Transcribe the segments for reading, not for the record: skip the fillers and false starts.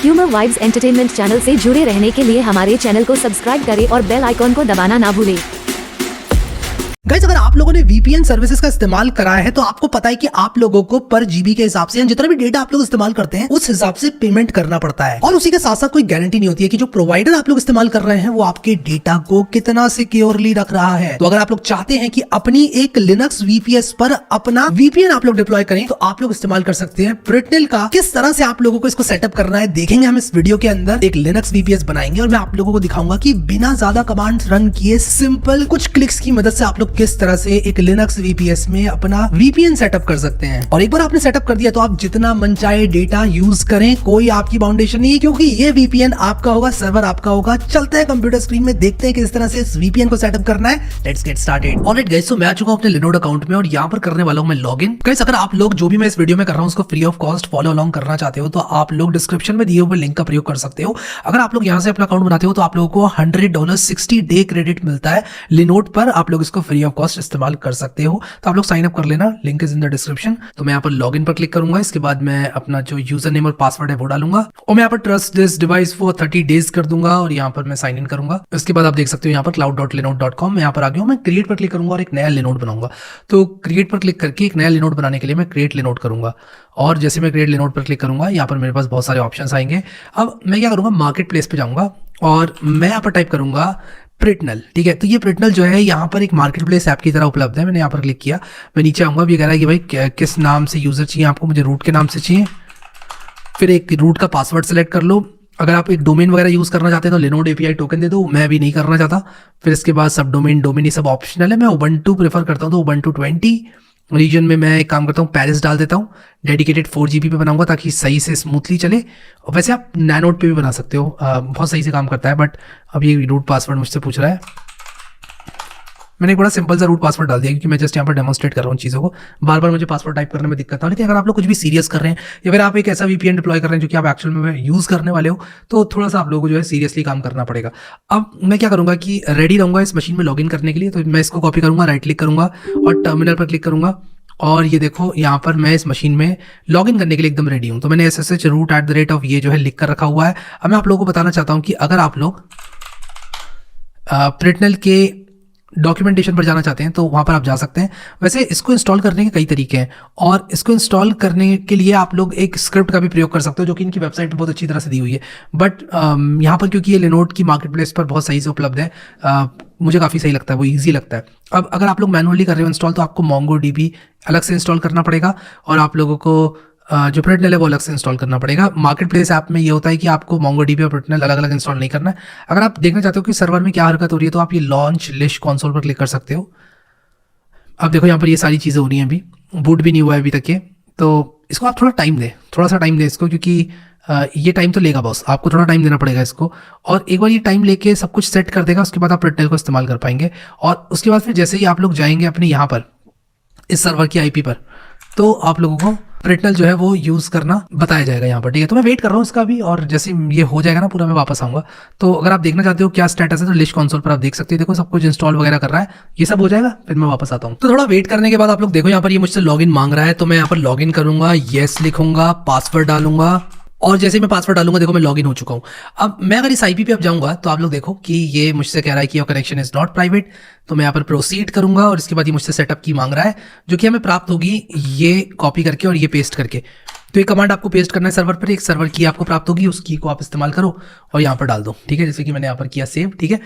Humour vibes entertainment channel से जुड़े रहने के लिए हमारे चैनल को सब्सक्राइब करें और बेल आइकॉन को दबाना ना भूलें। गाइस, अगर आप लोगों ने VPN सर्विसेज का इस्तेमाल करा है तो आपको पता है कि आप लोगों को पर जीबी के हिसाब से जितना भी डेटा आप लोग इस्तेमाल करते हैं उस हिसाब से पेमेंट करना पड़ता है। और उसी के साथ साथ कोई गारंटी नहीं होती है कि जो प्रोवाइडर आप लोग इस्तेमाल कर रहे हैं वो आपके डेटा को कितना सिक्योरली रख रहा है। तो अगर आप लोग चाहते हैं कि अपनी एक लिनक्स VPS पर अपना VPN आप लोग डिप्लॉय करें तो आप लोग इस्तेमाल कर सकते हैं Britnell का। किस तरह से आप लोगों को इसको सेटअप करना है देखेंगे हम इस वीडियो के अंदर। एक लिनक्स VPS बनाएंगे और मैं आप लोगों को दिखाऊंगा कि बिना ज्यादा कमांड रन किए सिंपल कुछ क्लिक्स की मदद से आप लोग किस तरह से एक लिनक्स VPS में अपना VPN सेटअप कर सकते हैं। और एक बार आपने सेटअप कर दिया तो आप जितना मन चाहे डेटा यूज करें, कोई आपकी बाउंडेशन नहीं है, क्योंकि ये VPN आपका होगा, सर्वर आपका होगा। चलते हैं कंप्यूटर स्क्रीन में, देखते हैं किस तरह से इस VPN को सेटअप करना है। Let's get started. Alright guys, तो मैं आ चुका हूं अपने लिनोड अकाउंट में और यहाँ पर करने वाला हूं मैं लॉगिन। गाइस, अगर आप लोग जो भी मैं इस वीडियो में कर रहा हूं उसको free of cost follow along करना चाहते हो तो आप लोग डिस्क्रिप्शन में दिए हुए लिंक का प्रयोग कर सकते हो। अगर आप लोग यहाँ से अपना अकाउंट बनाते हो तो आप लोगों को $100 60 डे क्रेडिट मिलता है लिनोड पर। आप लोग इसको फ्री ऑफ कॉस्ट इस्तेमाल कर सकते हो, तो आप लोग साइन अप कर लेना, link is in the description. तो मैं यहाँ पर लॉगिन पर क्लिक करूंगा। इसके बाद मैं अपना जो यूजर नेम और पासवर्ड है वो डालूंगा और मैं यहाँ पर trust this device for 30 days कर दूंगा और यहाँ पर मैं साइन इन करूंगा। इसके बाद आप देख सकते हो यहाँ पर cloud.linode.com, मैं यहाँ पर आ गया हूँ। मैं क्रिएट पर क्लिक करूंगा और एक नया लिनोड बनाऊंगा। तो क्रिएट पर क्लिक करके एक नया लिनोड बनाने के लिए मैं क्रिएट लिनोड करूंगा और जैसे मैं क्रिएट लिनोड पर क्लिक करूंगा यहाँ पर मेरे पास बहुत सारे ऑप्शंस आएंगे। अब मैं क्या करूंगा, मार्केट प्लेस पे जाऊंगा और मैं यहाँ पर टाइप करूंगा Britnell। ठीक है, तो ये Britnell जो है यहाँ पर एक मार्केट प्लेस ऐप की तरह उपलब्ध है। मैंने यहाँ पर क्लिक किया, मैं नीचे आऊंगा। ये कह रहा है कि भाई किस नाम से यूजर चाहिए आपको। मुझे रूट के नाम से चाहिए, फिर एक रूट का पासवर्ड सेलेक्ट कर लो। अगर आप एक डोमेन वगैरह यूज करना चाहते हैं तो लिनोड API टोकन दे दो, मैं भी नहीं करना चाहता। फिर इसके बाद सब डोमेन ये सब ऑप्शनल है। मैं Ubuntu प्रेफर करता हूँ तो Ubuntu 20 रीजन में मैं एक काम करता हूँ, पेरिस डाल देता हूँ। डेडिकेटेड 4GB पे बनाऊंगा ताकि सही से स्मूथली चले। और वैसे आप नैनोड पे भी बना सकते हो, बहुत सही से काम करता है। बट अब ये रूट पासवर्ड मुझसे पूछ रहा है। मैंने एक बड़ा सिंपल सा रूट पासवर्ड डाल दिया क्योंकि मैं जस्ट यहाँ पर डेमोस्ट्रेट कर रहा हूँ चीज़ों को। बार बार मुझे पासवर्ड टाइप करने में दिक्कत है। लेकिन अगर आप लोग कुछ भी सीरियस कर रहे हैं या फिर आप एक ऐसा VPN डिप्लॉय कर रहे हैं जो कि आप एक्चुअल में यूज़ करने वाले हो तो थोड़ा सा आप लोगों को जो है सीरियसली काम करना पड़ेगा। अब मैं क्या करूँगा कि रेडी रहूँगा इस मशीन में लॉगिन करने के लिए। तो मैं इसको कॉपी करूँगा, राइट क्लिक करूँगा और टर्मिनल पर क्लिक करूँगा और ये देखो यहाँ पर मैं इस मशीन में लॉगिन करने के लिए एकदम रेडी हूँ। तो मैंने SSH root@ ये जो है लिख कर रखा हुआ है। अब मैं आप लोगों को बताना चाहता हूँ कि अगर आप लोग Britnell के डॉक्यूमेंटेशन पर जाना चाहते हैं तो वहाँ पर आप जा सकते हैं। वैसे इसको इंस्टॉल करने के कई तरीके हैं और इसको इंस्टॉल करने के लिए आप लोग एक स्क्रिप्ट का भी प्रयोग कर सकते हो जो कि इनकी वेबसाइट पर बहुत अच्छी तरह से दी हुई है। बट यहाँ पर क्योंकि ये लिनोड की मार्केट प्लेस पर बहुत सही से उपलब्ध है, मुझे काफ़ी सही लगता है, वो ईजी लगता है। अब अगर आप लोग मैनुअली कर रहे हो इंस्टॉल तो आपको MongoDB अलग से इंस्टॉल करना पड़ेगा और आप लोगों को जो Britnell है वो अलग से इंस्टॉल करना पड़ेगा। मार्केट प्लेस ऐप में ये होता है कि आपको MongoDB और Britnell अलग अलग इंस्टॉल नहीं करना है। अगर आप देखना चाहते हो कि सर्वर में क्या हरकत हो रही है तो आप ये लॉन्च लिस्ट कंसोल पर क्लिक कर सकते हो। अब देखो यहाँ पर ये सारी चीज़ें हो रही हैं, अभी बूट भी नहीं हुआ है अभी तक ये। तो इसको आप थोड़ा सा टाइम दें इसको, क्योंकि ये टाइम तो लेगा बॉस, आपको थोड़ा टाइम देना पड़ेगा इसको। और एक बार ये टाइम लेके सब कुछ सेट कर देगा उसके बाद आप Britnell को इस्तेमाल कर पाएंगे। और उसके बाद फिर जैसे ही आप लोग जाएंगे अपने यहाँ पर इस सर्वर की IP पर तो आप लोगों को Britnell जो है वो यूज़ करना बताया जाएगा यहाँ पर। ठीक है, तो मैं वेट कर रहा हूँ इसका भी और जैसे ये हो जाएगा ना पूरा मैं वापस आऊँगा। तो अगर आप देखना चाहते हो क्या स्टेटस है तो लिस्ट कंसोल पर आप देख सकते हो। देखो सब कुछ इंस्टॉल वगैरह कर रहा है, ये सब हो जाएगा फिर मैं वापस आता हूँ। तो थोड़ा वेट करने के बाद आप लोग देखो यहाँ पर ये मुझसे लॉगिन मांग रहा है तो मैं यहाँ पर लॉगिन करूँगा, येस लिखूंगा, पासवर्ड डालूंगा और जैसे मैं पासवर्ड डालूंगा देखो मैं लॉगिन हो चुका हूँ। अब मैं अगर इस IP पे अब जाऊंगा तो आप लोग देखो कि ये मुझसे कह रहा है कि your connection is not private. तो मैं यहाँ पर प्रोसीड करूंगा और इसके बाद ये मुझसे सेटअप की मांग रहा है जो कि हमें प्राप्त होगी ये कॉपी करके और ये पेस्ट करके। तो ये कमांड आपको पेस्ट करना है सर्वर पर, एक सर्वर की आपको प्राप्त होगी, उस की को आप इस्तेमाल करो और यहाँ पर डाल दो। ठीक है, जैसे कि मैंने यहाँ पर किया सेव। ठीक है,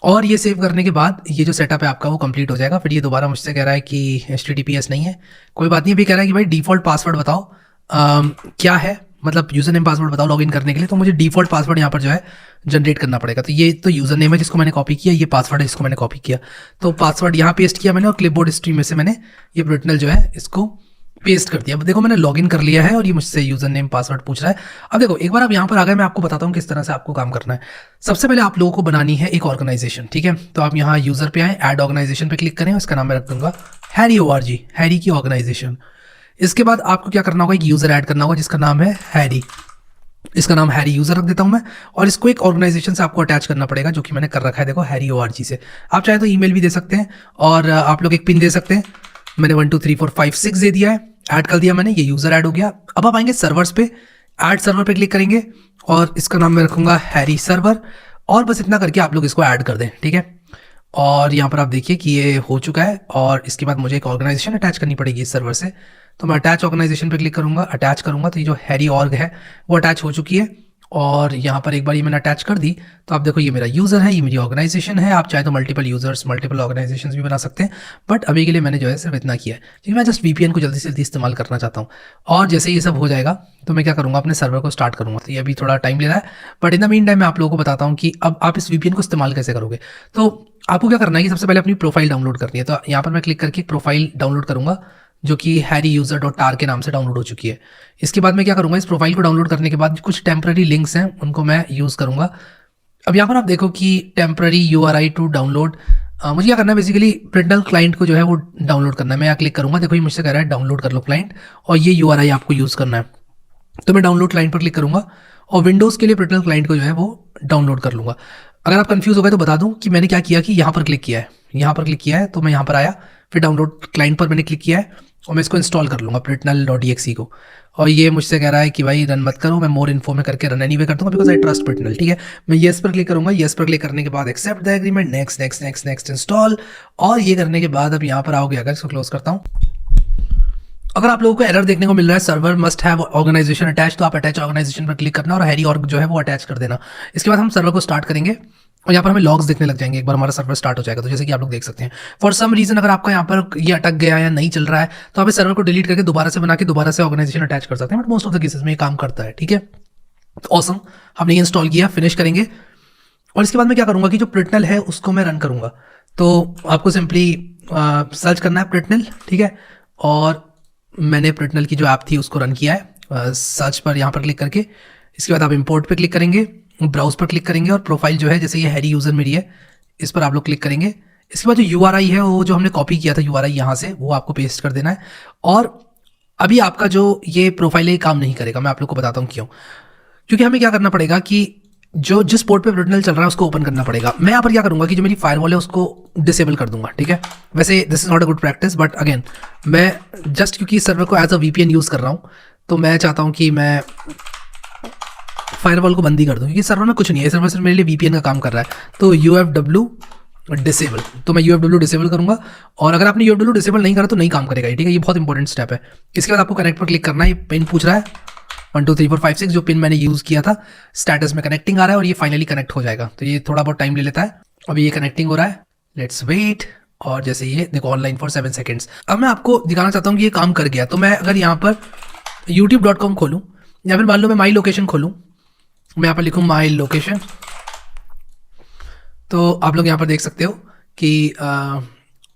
और ये सेव करने के बाद ये जो सेटअप है आपका वो कंप्लीट हो जाएगा। फिर ये दोबारा मुझसे कह रहा है कि HTTPS नहीं है, कोई बात नहीं। अभी कह रहा है कि भाई डिफॉल्ट पासवर्ड बताओ क्या है, मतलब यूजर नेम पासवर्ड बताओ लॉगिन करने के लिए। तो मुझे डिफॉल्ट पासवर्ड यहाँ पर जो है जनरेट करना पड़ेगा। तो ये तो यूजर नेम है जिसको मैंने कॉपी किया, ये पासवर्ड है जिसको मैंने कॉपी किया। तो पासवर्ड यहाँ पेस्ट किया मैंने और क्लिपबोर्ड स्ट्रीम में से मैंने ये Britnell जो है इसको पेस्ट कर दिया। अब देखो मैंने लॉगिन कर लिया है और ये मुझसे यूजर नेम पासवर्ड पूछ रहा है। अब देखो एक बार आप यहाँ पर आ गए, मैं आपको बताता हूँ किस तरह से आपको काम करना है। सबसे पहले आप लोगों को बनानी है एक ऑर्गेनाइजेशन। ठीक है, तो आप यहाँ यूजर पे आए, ऐड ऑर्गेनाइजेशन पे क्लिक करें, इसका नाम मैं रख दूंगा हैरी हैरी की ऑर्गेनाइजेशन। इसके बाद आपको क्या करना होगा, एक यूजर ऐड करना होगा जिसका नाम है हैरी। इसका नाम हैरी यूजर रख देता हूं मैं और इसको एक ऑर्गेनाइजेशन से आपको अटैच करना पड़ेगा जो कि मैंने कर रखा है। देखो हैरी से आप चाहे तो ईमेल भी दे सकते हैं और आप लोग एक पिन दे सकते हैं। मैंने 1 2 3 4 5 6 दे दिया है, ऐड कर दिया मैंने, ये यूजर ऐड हो गया। अब आप आएंगे सर्वर्स पे, ऐड सर्वर पे क्लिक करेंगे और इसका नाम मैं रखूंगा हैरी सर्वर, और बस इतना करके आप लोग इसको ऐड कर दें, ठीक है। और यहाँ पर आप देखिए कि ये हो चुका है, और इसके बाद मुझे एक ऑर्गेनाइजेशन अटैच करनी पड़ेगी इस सर्वर से। तो मैं अटैच ऑर्गेनाइजेशन पे क्लिक करूंगा, अटैच करूंगा तो ये जो हैरी ऑर्ग है वो अटैच हो चुकी है। और यहाँ पर एक बार ये मैंने अटैच कर दी तो आप देखो ये मेरा यूज़र है, ये मेरी ऑर्गेनाइजेशन है। आप चाहे तो मल्टीपल यूज़र्स मल्टीपल ऑर्गेनाइजेशंस भी बना सकते हैं, बट अभी के लिए मैंने जो है सिर्फ इतना किया है क्योंकि मैं जस्ट वीपीएन को जल्दी से जल्दी इस्तेमाल करना चाहता हूँ। और जैसे ये सब हो जाएगा तो मैं क्या करूँगा, अपने सर्वर को स्टार्ट करूँगा। तो ये अभी थोड़ा टाइम ले रहा है, but in the mean time मैं आप लोगों को बताता हूँ कि अब आप इस वीपीएन को इस्तेमाल कैसे करोगे। तो आपको क्या करना है कि सबसे पहले अपनी प्रोफाइल डाउनलोड करनी है। तो यहाँ पर मैं क्लिक करके प्रोफाइल डाउनलोड करूँगा जो कि harryuser.tar के नाम से डाउनलोड हो चुकी है। इसके बाद मैं क्या करूँगा, इस प्रोफाइल को डाउनलोड करने के बाद कुछ टेम्पररी लिंक्स हैं उनको मैं यूज़ करूँगा। अब यहाँ पर आप देखो कि टेम्पररी URI टू डाउनलोड, मुझे क्या करना है बेसिकली प्रिंटल क्लाइंट को जो है वो डाउनलोड करना है। मैं यहाँ क्लिक करूँगा, देखो ये मुझसे कह रहा है डाउनलोड कर लो क्लाइंट, और ये URI आपको यूज़ करना है। तो मैं डाउनलोड क्लाइंट पर क्लिक करूँगा और विंडोज़ के लिए प्रिंटल क्लाइंट को जो है वो डाउनलोड कर लूँगा। अगर आप कंफ्यूज हो गए तो बता दूँ कि मैंने क्या किया कि यहाँ पर क्लिक किया है, यहाँ पर क्लिक किया है तो मैं यहाँ पर आया, फिर डाउनलोड क्लाइंट पर मैंने क्लिक किया है और मैं इसको इंस्टॉल कर लूँगा pritnal.exe को। और ये मुझसे कह रहा है कि भाई रन मत करो, मैं मोर इन्फो में करके रन एनीवे कर दूँगा बिकॉज आई ट्रस्ट Pritnal, ठीक है। मैं येस पर क्लिक करूँगा, येस पर क्लिक करने के बाद accept the agreement, next next next next install. और ये करने के बाद अब यहाँ पर आओगे, अगर इसको क्लोज करता हूँ, अगर आप लोगों को एरर देखने को मिल रहा है server must have organization attach, तो आप अटैच ऑर्गेनाइजेशन पर क्लिक करना और हैरी ऑर्ग जो है वो अटैच कर देना। इसके बाद हम सर्वर को स्टार्ट करेंगे और यहाँ पर हमें लॉग्स देखने लग जाएंगे एक बार हमारा सर्वर स्टार्ट हो जाएगा। तो जैसे कि आप लोग देख सकते हैं, फॉर सम रीजन अगर आपका यहाँ पर ये अटक गया या नहीं चल रहा है तो आप इस सर्वर को डिलीट करके दोबारा से बना के दोबारा से ऑर्गेनाइजेशन अटैच कर सकते हैं, but most of the cases में ये काम करता है, ठीक है। तो ऑसम, हमने ये इंस्टॉल किया, फिनिश करेंगे। और इसके बाद मैं क्या करूँगा कि जो Pritnal है उसको मैं रन करूँगा। तो आपको सिंपली सर्च करना है Pritnal, ठीक है। और मैंने Pritnal की जो ऐप थी उसको रन किया है सर्च पर, यहाँ पर क्लिक करके। इसके बाद आप इंपोर्ट पे क्लिक करेंगे, ब्राउज पर क्लिक करेंगे और प्रोफाइल जो है जैसे ये हैरी यूज़र मेरी है इस पर आप लोग क्लिक करेंगे। इसके बाद जो URI है वो जो हमने कॉपी किया था URI यहाँ से, वो आपको पेस्ट कर देना है। और अभी आपका जो ये प्रोफाइल है काम नहीं करेगा, मैं आप लोग को बताता हूँ क्यों। क्योंकि हमें क्या करना पड़ेगा कि जो जिस पोर्ट पे Pritnal चल रहा है उसको ओपन करना पड़ेगा। मैं यहाँ पर क्या करूँगा कि जो मेरी फायरवॉल है उसको डिसेबल कर दूंगा, ठीक है। वैसे this is not a good practice, but again मैं जस्ट क्योंकि सर्वर को एज अ VPN यूज़ कर रहा हूँ तो मैं चाहता हूँ कि मैं फायरवॉल को बंद ही कर दूँ, क्योंकि सर्वर में कुछ नहीं है, सर्वर सिर्फ मेरे लिए VPN का काम कर रहा है। तो UFW डिसेबल, तो मैं UFW डिसेबल करूँगा। और अगर आपने UFW डिसेबल नहीं करा तो नहीं काम करेगा, ठीक है। ये बहुत इंपॉर्टेंट स्टेप है। इसके बाद आपको कनेक्ट पर क्लिक करना है, ये पिन पूछ रहा है 1 2 3 4 5 6 जो पिन मैंने यूज़ किया था, स्टेटस में कनेक्टिंग आ रहा है और ये फाइनली कनेक्ट हो जाएगा। तो ये थोड़ा बहुत टाइम ले लेता है, अभी ये कनेक्टिंग हो रहा है, लेट्स वेट। और जैसे ये देखो ऑनलाइन फॉर 7 सेकेंड्स। अब मैं आपको दिखाना चाहता हूँ कि ये काम कर गया। तो मैं अगर यहाँ पर youtube.com खोलूँ या फिर मान लो मैं माई लोकेशन खोलूँ, मैं यहाँ पर लिखूँ माई लोकेशन, तो आप लोग यहाँ पर देख सकते हो कि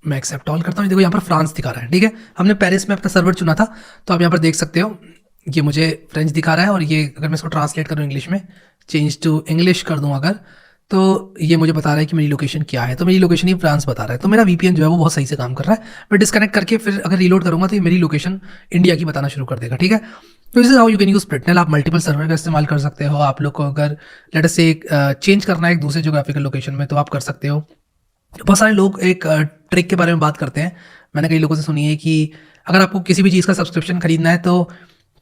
मैं एक्सेप्ट ऑल करता हूँ। देखो यहाँ पर फ्रांस दिखा रहा है, ठीक है। हमने पेरिस में अपना सर्वर चुना था, तो आप यहाँ पर देख सकते हो ये मुझे फ्रेंच दिखा रहा है। और ये अगर मैं इसको ट्रांसलेट करूँ इंग्लिश में, चेंज टू इंग्लिश कर दूँ अगर, तो ये मुझे बता रहा है कि मेरी लोकेशन क्या है। तो मेरी लोकेशन ही फ्रांस बता रहा है। तो मेरा VPN जो है वो बहुत सही से काम कर रहा है। मैं डिस्कनेक्ट करके फिर अगर रीलोड करूँगा तो ये मेरी लोकेशन इंडिया की बताना शुरू कर देगा, ठीक है। तो this is how you can use Pritnal। आप मल्टीपल सर्वर का इस्तेमाल कर सकते हो। आप लोग को अगर लेट अस से चेंज करना है एक दूसरे जोग्राफिकल लोकेशन में तो आप कर सकते हो। बहुत सारे लोग एक ट्रिक के बारे में बात करते हैं, मैंने कई लोगों से सुनी है कि अगर आपको किसी भी चीज़ का सब्सक्रिप्शन खरीदना है तो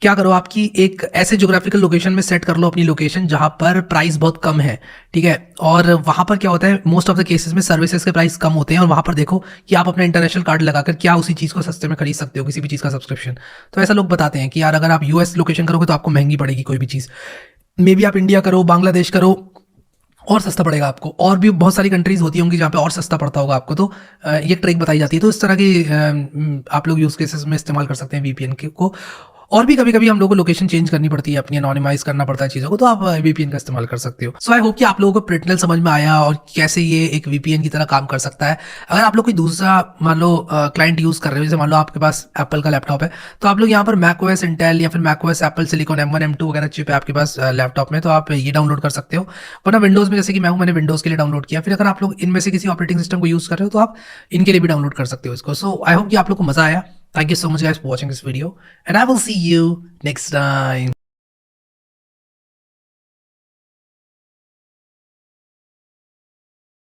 क्या करो, आपकी एक ऐसे जोग्राफिकल लोकेशन में सेट कर लो अपनी लोकेशन जहां पर प्राइस बहुत कम है, ठीक है। और वहां पर क्या होता है, मोस्ट ऑफ द केसेस में सर्विसेज के प्राइस कम होते हैं और वहां पर देखो कि आप अपना इंटरनेशनल कार्ड लगाकर क्या उसी चीज़ को सस्ते में खरीद सकते हो, किसी भी चीज़ का सब्सक्रिप्शन। तो ऐसा लोग बताते हैं कि यार अगर आप US लोकेशन करोगे तो आपको महंगी पड़ेगी कोई भी चीज़, मे बी आप इंडिया करो, बांग्लादेश करो और सस्ता पड़ेगा आपको। और भी बहुत सारी कंट्रीज होती होंगी जहाँ पे और सस्ता पड़ता होगा आपको। तो ये ट्रिक बताई जाती है। तो इस तरह की आप लोग यूज़ केसेस में इस्तेमाल कर सकते हैं VPN को। और भी कभी कभी हम लोगों को लोकेशन चेंज करनी पड़ती है, अपनी एनोनिमाइज करना पड़ता है चीज़ों को, तो आप VPN का इस्तेमाल कर सकते हो। सो आई होप कि आप लोगों को Pritnal समझ में आया और कैसे ये एक VPN की तरह काम कर सकता है। अगर आप लोग कोई दूसरा मान लो क्लाइंट यूज़ कर रहे हो, जैसे मान लो आपके पास एप्पल का लैपटॉप है, तो आप लोग यहाँ पर macOS Intel या फिर macOS Apple Silicon M1 M2 वगैरह चिप है आपके पास लैपटॉप में, तो आप ये डाउनलोड कर सकते हो। वरना विंडोज़ में जैसे कि मैंने विंडोज़ के लिए डाउनलोड किया। फिर अगर आप लोग इनमें से किसी ऑपरेटिंग सिस्टम को यूज़ कर रहे हो तो आप इनके लिए भी डाउनलोड कर सकते हो इसको। सो आई होप कि आप लोग को मजा आया। Thank you so much guys for watching this video and I will see you next time.